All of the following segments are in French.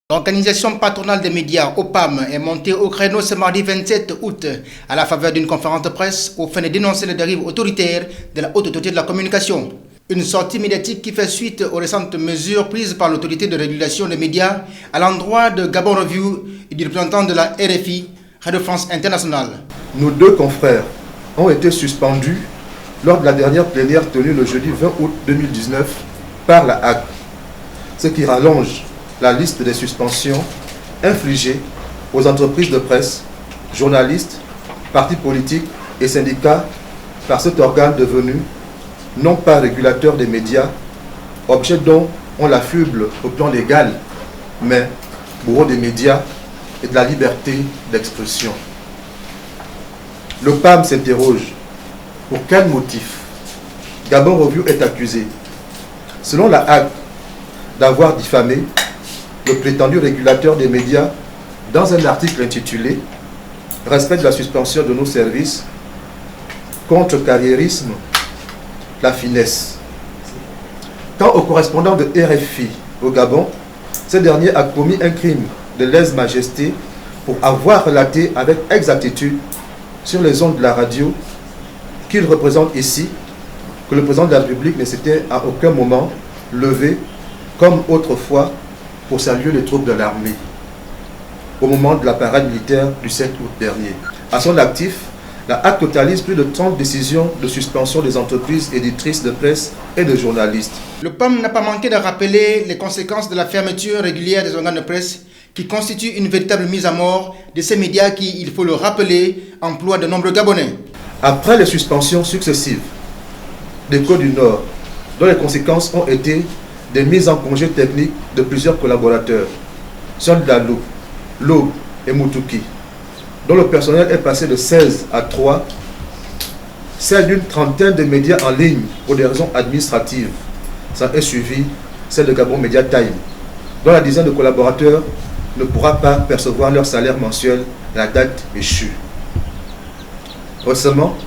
L'organisation patronale des médias, OPAM, est montée au créneau ce mardi 27 août à la faveur d'une conférence de presse au fin de dénoncer les dérives autoritaires de la haute autorité de la communication. Une sortie médiatique qui fait suite aux récentes mesures prises par l'autorité de régulation des médias à l'endroit de Gabon Review et du représentant de la RFI, Radio France Internationale. Nos deux confrères ont été suspendus lors de la dernière plénière tenue le jeudi 20 août 2019 par la HAC, ce qui rallonge la liste des suspensions infligées aux entreprises de presse, journalistes, partis politiques et syndicats par cet organe devenu non pas régulateur des médias, objet dont on l'affuble au plan légal, mais bourreau des médias et de la liberté d'expression. Le PAM s'interroge. Pour quel motif Gabon Review est accusé, selon la HAC, d'avoir diffamé le prétendu régulateur des médias dans un article intitulé « Respect de la suspension de nos services, contre-carriérisme, la finesse ». Quant au correspondant de RFI au Gabon, ce dernier a commis un crime de lèse-majesté pour avoir relaté avec exactitude sur les ondes de la radio qu'il représente ici que le président de la République ne s'était à aucun moment levé comme autrefois pour saluer les troupes de l'armée au moment de la parade militaire du 7 août dernier. À son actif, la HAC totalise plus de 30 décisions de suspension des entreprises éditrices de presse et de journalistes. Le PAM n'a pas manqué de rappeler les conséquences de la fermeture régulière des organes de presse qui constitue une véritable mise à mort de ces médias qui, il faut le rappeler, emploient de nombreux Gabonais. Après les suspensions successives d'Écho du Nord, dont les conséquences ont été des mises en congé techniques de plusieurs collaborateurs, Soldalou, Loub et Moutouki, dont le personnel est passé de 16 à 3, celle d'une trentaine de médias en ligne pour des raisons administratives. Ça est suivi celle de Gabon Media Time, dont la dizaine de collaborateurs ne pourra pas percevoir leur salaire mensuel à la date échue. Récemment,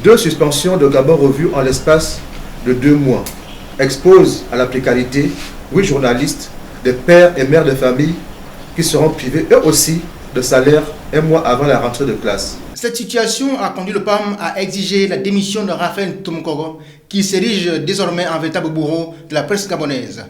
2 suspensions de Gabon Review en l'espace de 2 mois exposent à la précarité 8 journalistes, des pères et mères de famille qui seront privés eux aussi de salaire un mois avant la rentrée de classe. Cette situation a conduit le PAM à exiger la démission de Raphaël Toumkoro, qui s'érige désormais en véritable bourreau de la presse gabonaise.